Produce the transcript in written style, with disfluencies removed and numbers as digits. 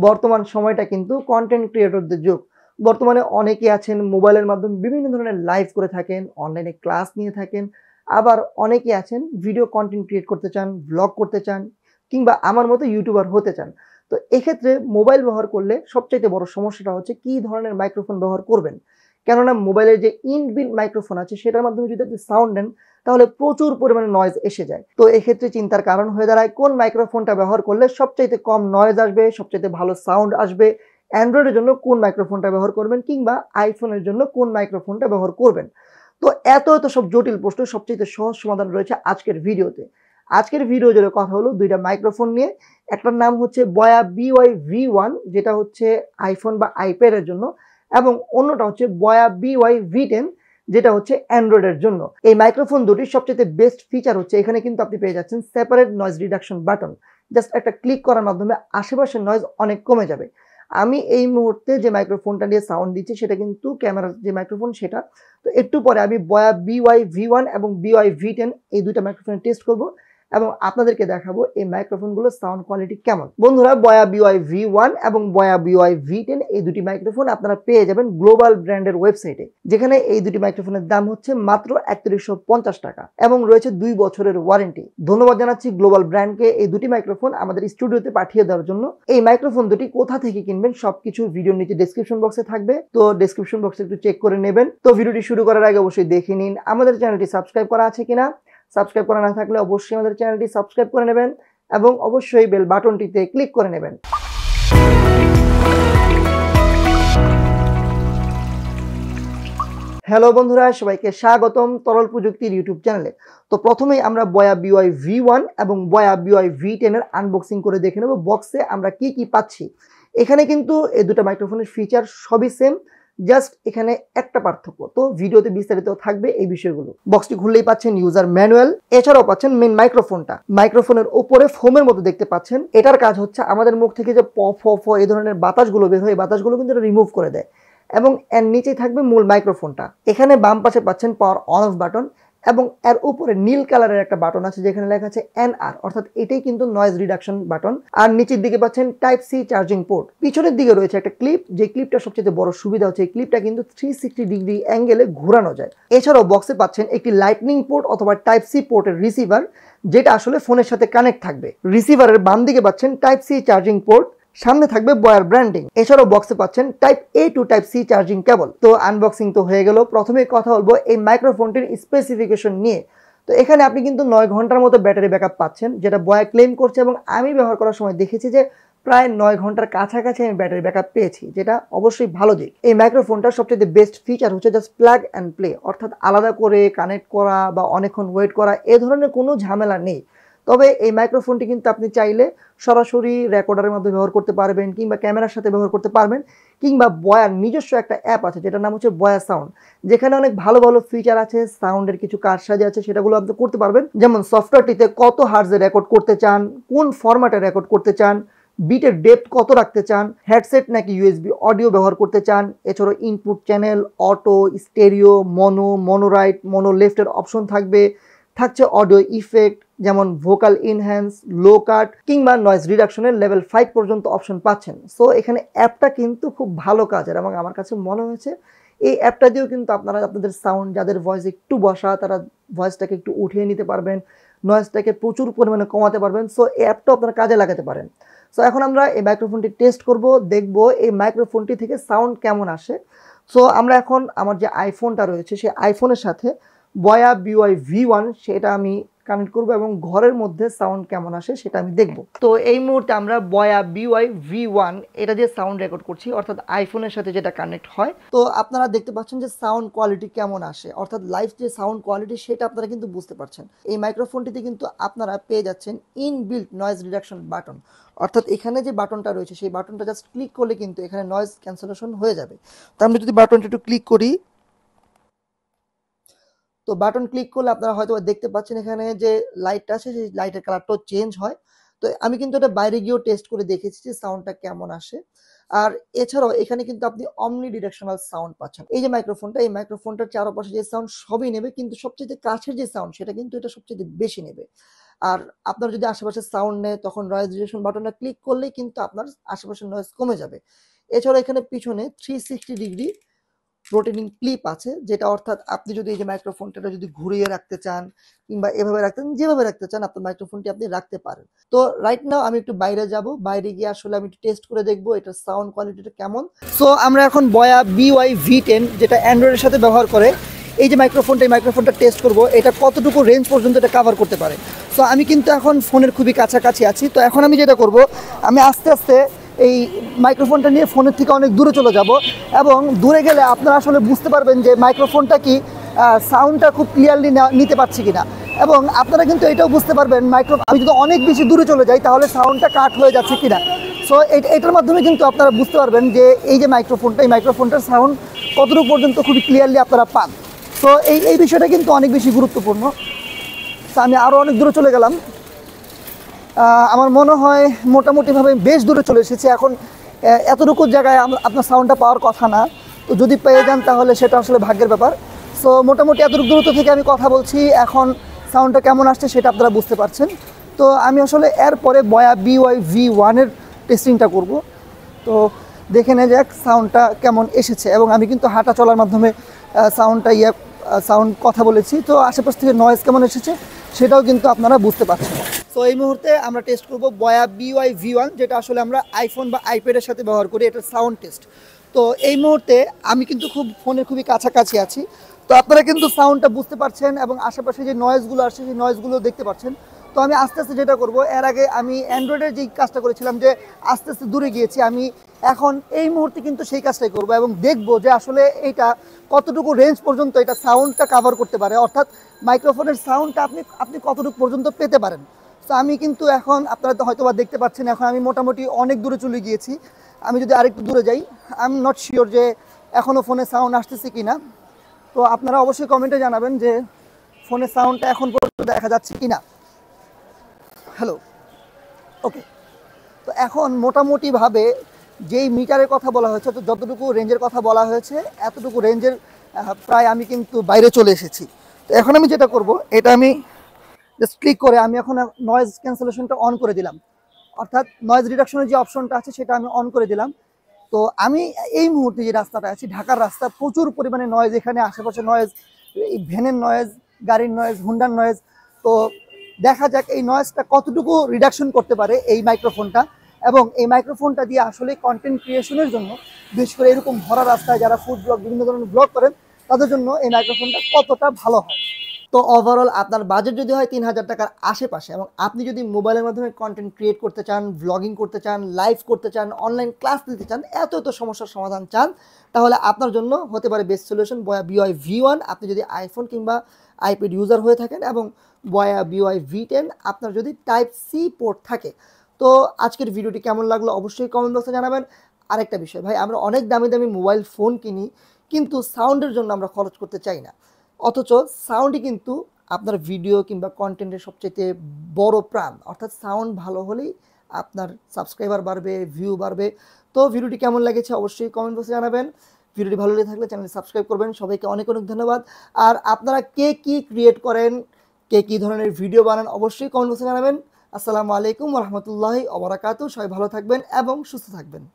বর্তমান সময়টা কিন্তু কন্টেন্ট ক্রিয়েটরদের যুগ। বর্তমানে অনেকে আছেন মোবাইলের মাধ্যমে বিভিন্ন ধরনের লাইভ করে থাকেন, অনলাইনে ক্লাস নিয়ে থাকেন। আবার অনেকে আছেন ভিডিও কন্টেন্ট ক্রিয়েট করতে চান, ব্লগ করতে চান, কিংবা আমার মতো ইউটিউবার হতে চান। তো এক্ষেত্রে মোবাইল ব্যবহার করলে সবচাইতে বড় সমস্যাটা হচ্ছে কি ধরনের মাইক্রোফোন ব্যবহার করবেন। কেননা মোবাইলের যে ইনবিল্ট মাইক্রোফোন আছে সেটার মাধ্যমে যদি আপনি সাউন্ড নেন তাহলে প্রচুর পরিমাণে নয়েজ এসে যায়। তো এক্ষেত্রে চিন্তার কারণ হয়ে দাঁড়ায় কোন মাইক্রোফোনটা ব্যবহার করলে সবচাইতে কম নয়েজ আসবে, সবচাইতে ভালো সাউন্ড আসবে। অ্যান্ড্রয়েডের জন্য কোন মাইক্রোফোনটা ব্যবহার করবেন, কিংবা আইফোনের জন্য কোন মাইক্রোফোনটা ব্যবহার করবেন। তো এত সব জটিল প্রশ্ন সবচাইতে সহজ সমাধান রয়েছে আজকের ভিডিওতে। আজকের ভিডিও জুড়ে কথা হলো দুইটা মাইক্রোফোন নিয়ে। একটার নাম হচ্ছে বয়া BY-V10, যেটা হচ্ছে আইফোন বা আইপ্যাডের জন্য, এবং অন্যটা হচ্ছে বয়া BY-V10, যেটা হচ্ছে অ্যান্ড্রয়েডের জন্য। এই মাইক্রোফোন দুটির সবচেয়ে বেস্ট ফিচার হচ্ছে এখানে কিন্তু আপনি পেয়ে যাচ্ছেন separate noise reduction button. Just একটা ক্লিক করার মাধ্যমে আশেপাশের নয়েজ অনেক কমে যাবে। আমি এই মুহূর্তে যে মাইক্রোফোনটা দিয়ে সাউন্ড দিচ্ছি সেটা কিন্তু ক্যামেরার যে মাইক্রোফোন সেটা। তো একটু পরে আমি বয়া BY-V10 এবং BY-V10 এই দুইটা মাইক্রোফোন টেস্ট করব এবং আপনাদেরকে দেখাবো এই মাইক্রোফোনগুলোর সাউন্ড কোয়ালিটি কেমন। বন্ধুরা, বয়া BY-V10 এবং বয়া BY-V10 এই দুটি মাইক্রোফোন আপনারা পেয়ে যাবেন গ্লোবাল ব্র্যান্ডের ওয়েবসাইটে, যেখানে এই দুটি মাইক্রোফোনের দাম হচ্ছে মাত্র 3150 টাকা এবং রয়েছে 2 বছরের ওয়ারেন্টি। ধন্যবাদ জানাচ্ছি গ্লোবাল ব্র্যান্ডকে এই দুটি মাইক্রোফোন আমাদের স্টুডিওতে পাঠিয়ে দেওয়ার জন্য। এই মাইক্রোফোন দুটি কোথা থেকে কিনবেন সবকিছু ভিডিওর নিচে ডেসক্রিপশন বক্সে থাকবে, তো ডেসক্রিপশন বক্সে একটু চেক করে নেবেন। তো ভিডিওটি শুরু করার আগে অবশ্যই দেখে নিন আমাদের চ্যানেলটি সাবস্ক্রাইব করা আছে কিনা। সাবস্ক্রাইব করা না থাকলে অবশ্যই আমাদের চ্যানেলটি সাবস্ক্রাইব করে নেবেন এবং অবশ্যই বেল বাটনটিতে ক্লিক করে নেবেন। হ্যালো বন্ধুরা, সবাইকে স্বাগতম তরল প্রযুক্তির ইউটিউব চ্যানেলে। তো প্রথমেই আমরা বয়া BY-V10 এবং বয়া BY-V10 এর আনবক্সিং করে দেখে নেব বক্সে আমরা কি কি পাচ্ছি। এখানে কিন্তু এই দুটো মাইক্রোফোনের ফিচার সবই সেম, জাস্ট এখানে একটা পার্থক্য। তো ভিডিওতে বিস্তারিত থাকবে এই বিষয়গুলো। বক্সটি খুললেই পাচ্ছেন ইউজার ম্যানুয়াল, এছাড়াও পাচ্ছেন মেন মাইক্রোফোনটা। মাইক্রোফোনের উপরে ফোমের মতো দেখতে পাচ্ছেন। এটার কাজ হচ্ছে আমাদের মুখ থেকে যে প এই ধরনের বাতাসগুলো বের হয়, এই বাতাসগুলো কিন্তু রিমুভ করে দেয়। এবং এর নিচেই থাকবে মূল মাইক্রোফোনটা। এখানে বাম পাশে পাচ্ছেন পাওয়ার অন অফ বাটন এবং এর উপরে নীল কালারের একটা বাটন আছে যেখানে লেখা আছে NR, অর্থাৎ এটাই কিন্তু নয়েজ রিডাকশন বাটন। আর নিচের দিকে পাচ্ছেন টাইপ সি চার্জিং পোর্ট। পিছনের দিকে রয়েছে একটা ক্লিপ, যে ক্লিপটা সবচেয়ে বড় সুবিধা হচ্ছে এই ক্লিপটা কিন্তু 360 ডিগ্রি অ্যাঙ্গেলে ঘোরানো যায়। এছাড়াও বক্সে পাচ্ছেন একটি লাইটনিং পোর্ট অথবা টাইপ সি পোর্টের রিসিভার, যেটা আসলে ফোনের সাথে কানেক্ট থাকবে। রিসিভারের বাম দিকে পাচ্ছেন টাইপ সি চার্জিং পোর্ট, সামনে থাকবে বয়ার ব্র্যান্ডিং। এছাড়াও বক্সে পাচ্ছেন type A to type C charging cable. তো আনবক্সিং তো হয়ে গেল। প্রথমে কথা বলবো এই মাইক্রোফোনটির স্পেসিফিকেশন নিয়ে। তো এখানে আপনি কিন্তু 9 ঘন্টার মতো ব্যাটারি ব্যাকআপ পাচ্ছেন, যেটা বয়া ক্লেম করছে, এবং আমি ব্যবহার করার সময় দেখেছি যে প্রায় 9 ঘন্টার কাছাকাছি আমি ব্যাটারি ব্যাকআপ পেয়েছি, যেটা অবশ্যই ভালো দিক। এই মাইক্রোফোনটার সবচেয়ে বেস্ট ফিচার হচ্ছে জাস্ট প্লাগ অ্যান্ড প্লে, অর্থাৎ আলাদা করে কানেক্ট করা বা অনেকক্ষণ ওয়েট করা এ ধরনের কোনো ঝামেলা নেই। তবে এই মাইক্রোফোনটি কিন্তু আপনি চাইলে সরাসরি রেকর্ডারের মধ্যে ব্যবহার করতে পারবেন, কিংবা ক্যামেরার সাথে ব্যবহার করতে পারবেন, কিংবা বয়ার নিজস্ব একটা অ্যাপ আছে যেটার নাম হচ্ছে বয়া সাউন্ড, যেখানে অনেক ভালো ভালো ফিচার আছে, সাউন্ডের কিছু কারসাজি আছে, সেটাগুলো আপনি করতে পারবেন। যেমন সফটওয়্যারটিতে কত হার্জে রেকর্ড করতে চান, কোন ফরম্যাটে রেকর্ড করতে চান, বিটের ডেপথ কত রাখতে চান, হেডসেট নাকি USB অডিও ব্যবহার করতে চান, এছাড়াও ইনপুট চ্যানেল, অটো, স্টেরিও, মনো রাইট, মনো লেফটের অপশন থাকছে অডিও ইফেক্ট যেমন ভোকাল ইনহ্যান্স, লো কাট, কিংবা নয়েজ রিডাকশনের লেভেল 5 পর্যন্ত অপশন পাচ্ছেন। সো এখানে অ্যাপটা কিন্তু খুব ভালো কাজের, এবং আমার কাছে মনে হয়েছে এই অ্যাপটা দিয়েও কিন্তু আপনারা আপনাদের সাউন্ড, যাদের ভয়েস একটু বসা, তারা ভয়েসটাকে একটু উঠিয়ে নিতে পারবেন, নয়েজটাকে প্রচুর পরিমাণে কমাতে পারবেন। সো এই অ্যাপটা আপনারা কাজে লাগাতে পারেন। সো এখন আমরা এই মাইক্রোফোনটি টেস্ট করব, দেখব এই মাইক্রোফোনটি থেকে সাউন্ড কেমন আসে। সো আমরা এখন আমার যে আইফোনটা রয়েছে সেই আইফোনের সাথে বয়া BY-V10 সেটা আমি কানেক্ট করবো এবং ঘরের মধ্যে সাউন্ড কেমন আসে সেটা আমি দেখব। তো এই মুহূর্তে আমরা বয়া BY-V10 এটা দিয়ে সাউন্ড রেকর্ড করছি, অর্থাৎ আইফোনের সাথে যেটা কানেক্ট হয়। তো আপনারা দেখতে পাচ্ছেন যে সাউন্ড কোয়ালিটি কেমন আসে, অর্থাৎ লাইভ যে সাউন্ড কোয়ালিটি সেটা আপনারা কিন্তু বুঝতে পারছেন। এই মাইক্রোফোনটিতে কিন্তু আপনারা পেয়ে যাচ্ছেন ইনবিল্ট নয়েজ রিডাকশন বাটন, অর্থাৎ এখানে যে বাটনটা রয়েছে সেই বাটনটা জাস্ট ক্লিক করলে কিন্তু এখানে নয়েজ ক্যান্সেলেশন হয়ে যাবে। তো আমরা যদি বাটনটা একটু ক্লিক করি, তো বাটন ক্লিক করলে আপনারা হয়তো দেখতে পাচ্ছেন এখানে যে লাইটটা আছে সেই লাইটের কালারটাও চেঞ্জ হয়। তো আমি কিন্তু এটা বাইরে গিয়েও টেস্ট করে দেখেছি যে সাউন্ডটা কেমন আসে। আর এছাড়াও এখানে কিন্তু আপনি অমনি ডিরেকশনাল সাউন্ড পাচ্ছেন। এই যে মাইক্রোফোনটা, এই মাইক্রোফোনটার চারপাশে যে সাউন্ড সবই নেবে, কিন্তু সবচেয়ে কাছের যে সাউন্ড সেটা কিন্তু এটা সবচেয়ে বেশি নেবে। আর আপনার যদি আশেপাশে সাউন্ড নেয় তখন নয়েজ রিডাকশন বাটনটা ক্লিক করলেই কিন্তু আপনার আশেপাশের নয়েজ কমে যাবে। এছাড়া এখানে পিছনে 360 ডিগ্রি রোটেটিং ক্লিপ আছে, যেটা অর্থাৎ আপনি যদি এই যে মাইক্রোফোনটা যদি ঘুরিয়ে রাখতে চান কিংবা এভাবে রাখতে চান, যেভাবে রাখতে চান আপনার মাইক্রোফোনটি আপনি রাখতে পারেন। তো রাইট নাও আমি একটু বাইরে যাব, বাইরে গিয়ে আসলে আমি একটু টেস্ট করে দেখবো এটার সাউন্ড কোয়ালিটিটা কেমন। সো আমরা এখন বয়া BY-V10 যেটা অ্যান্ড্রয়েডের সাথে ব্যবহার করে এই যে মাইক্রোফোনটা, এই মাইক্রোফোনটা টেস্ট করব এটা কতটুকু রেঞ্জ পর্যন্ত এটা কাভার করতে পারে। সো আমি কিন্তু এখন ফোনের খুবই কাছাকাছি আছি। তো এখন আমি যেটা করব, আমি আস্তে আস্তে এই মাইক্রোফোনটা নিয়ে ফোনের থেকে অনেক দূরে চলে যাব, এবং দূরে গেলে আপনারা আসলে বুঝতে পারবেন যে মাইক্রোফোনটা কি সাউন্ডটা খুব ক্লিয়ারলি নিতে পারছি কিনা, এবং আপনারা কিন্তু এটাও বুঝতে পারবেন আমি যদি অনেক বেশি দূরে চলে যাই তাহলে সাউন্ডটা কাট হয়ে যাচ্ছে কিনা। সো এটার মাধ্যমে কিন্তু আপনারা বুঝতে পারবেন যে এই যে মাইক্রোফোনটা, এই মাইক্রোফোনটার সাউন্ড কতটুকু পর্যন্ত খুবই ক্লিয়ারলি আপনারা পান। তো এই বিষয়টা কিন্তু অনেক বেশি গুরুত্বপূর্ণ। তো আমি আরও অনেক দূরে চলে গেলাম, আমার মনে হয় মোটামুটিভাবে বেশ দূরে চলে এসেছে। এখন এতটুকু জায়গায় আপনার সাউন্ডটা পাওয়ার কথা না, তো যদি পেয়ে যান তাহলে সেটা আসলে ভাগ্যের ব্যাপার। সো মোটামুটি এতটুকু দূরত্ব থেকে আমি কথা বলছি, এখন সাউন্ডটা কেমন আসছে সেটা আপনারা বুঝতে পারছেন। তো আমি আসলে এরপরে বয়া BY-V1 টেস্টিংটা করব। তো দেখে নেওয়া যাক সাউন্ডটা কেমন এসেছে, এবং আমি কিন্তু হাঁটা চলার মাধ্যমে সাউন্ড কথা বলেছি, তো আশেপাশ থেকে নয়েজ কেমন এসেছে সেটাও কিন্তু আপনারা বুঝতে পারছেন। তো এই মুহূর্তে আমরা টেস্ট করব বয়া BY-V1, যেটা আসলে আমরা আইফোন বা আইপ্যাডের সাথে ব্যবহার করি, এটার সাউন্ড টেস্ট। তো এই মুহূর্তে আমি কিন্তু ফোনের খুবই কাছাকাছি আছি, তো আপনারা কিন্তু সাউন্ডটা বুঝতে পারছেন এবং আশেপাশে যে নয়েজগুলো আসছে সেই নয়েজগুলো দেখতে পাচ্ছেন। তো আমি আস্তে আস্তে যেটা করব, এর আগে আমি অ্যান্ড্রয়েডের যেই কাজটা করেছিলাম যে আস্তে আস্তে দূরে গিয়েছি, আমি এখন এই মুহূর্তে কিন্তু সেই কাজটাই করব এবং দেখব যে আসলে এইটা কতটুকু রেঞ্জ পর্যন্ত এটা সাউন্ডটা কাভার করতে পারে, অর্থাৎ মাইক্রোফোনের সাউন্ডটা আপনি কতটুকু পর্যন্ত পেতে পারেন। তো আমি কিন্তু এখন আপনারা তো হয়তো বা দেখতে পাচ্ছেন, এখন আমি মোটামুটি অনেক দূরে চলে গিয়েছি। আমি যদি আরেকটু দূরে যাই, আই এম নট শিওর যে এখনও ফোনে সাউন্ড আসতেছে কি না। তো আপনারা অবশ্যই কমেন্টে জানাবেন যে ফোনের সাউন্ডটা এখন পর্যন্ত দেখা যাচ্ছে কি না। হ্যালো, ওকে। তো এখন মোটামুটিভাবে যেই মিটারের কথা বলা হয়েছে, তো যতটুকু রেঞ্জের কথা বলা হয়েছে এতটুকু রেঞ্জের প্রায় আমি কিন্তু বাইরে চলে এসেছি। তো এখন আমি যেটা করব, এটা আমি জাস্ট ক্লিক করে আমি এখন নয়েজ ক্যান্সেলেশনটা অন করে দিলাম, অর্থাৎ নয়েজ রিডাকশনের যে অপশনটা আছে সেটা আমি অন করে দিলাম। তো আমি এই মুহূর্তে যে রাস্তাটা আছি, ঢাকার রাস্তা, প্রচুর পরিমাণে নয়েজ, এখানে আশেপাশে নয়েজ, এই ভ্যানের নয়েজ, গাড়ির নয়েজ, হুন্ডার নয়েজ। তো দেখা যাক এই নয়েজটা কতটুকু রিডাকশন করতে পারে এই মাইক্রোফোনটা, এবং এই মাইক্রোফোনটা দিয়ে আসলে কন্টেন্ট ক্রিয়েশনের জন্য, বিশেষ করে এরকম ভরা রাস্তায় যারা ফুড ব্লগ, বিভিন্ন ধরনের ব্লগ করেন, তাদের জন্য এই মাইক্রোফোনটা কতটা ভালো হয়। তো ওভারঅল আপনার বাজেট যদি হয় 3000 টাকার আশেপাশে, এবং আপনি যদি মোবাইলের মাধ্যমে কন্টেন্ট ক্রিয়েট করতে চান, ব্লগিং করতে চান, লাইভ করতে চান, অনলাইন ক্লাস দিতে চান, এত সমস্যার সমাধান চান, তাহলে আপনার জন্য হতে পারে বেস্ট সলিউশন বয়া BY-V1। আপনি যদি আইফোন কিংবা আইপ্যাড ইউজার হয়ে থাকেন, এবং বয়া BY-V10 আপনার যদি টাইপ সি পোর্ট থাকে। তো আজকের ভিডিওটি কেমন লাগলো অবশ্যই কমেন্ট বক্সে জানাবেন। আরেকটা বিষয় ভাই, আমরা অনেক দামি দামি মোবাইল ফোন কিনি, কিন্তু সাউন্ডের জন্য আমরা খরচ করতে চাই না, অথচ সাউন্ডই কিন্তু আপনার ভিডিও কিংবা কন্টেন্টের সবচেয়ে বড় প্রাণ। অর্থাৎ সাউন্ড ভালো হলেই আপনার সাবস্ক্রাইবার বাড়বে, ভিউ বাড়বে। তো ভিডিওটি কেমন লেগেছে অবশ্যই কমেন্ট বক্সে জানাবেন। ভিডিওটি ভালো লেগে থাকলে চ্যানেলটি সাবস্ক্রাইব করবেন। সবাইকে অনেক অনেক ধন্যবাদ। আর আপনারা কে কী ক্রিয়েট করেন, কে কী ধরনের ভিডিও বানান অবশ্যই কমেন্ট বক্সে জানাবেন। আসসালামু আলাইকুম ওয়া রাহমাতুল্লাহি ওয়া বারাকাতুহু। সবাই ভালো থাকবেন এবং সুস্থ থাকবেন।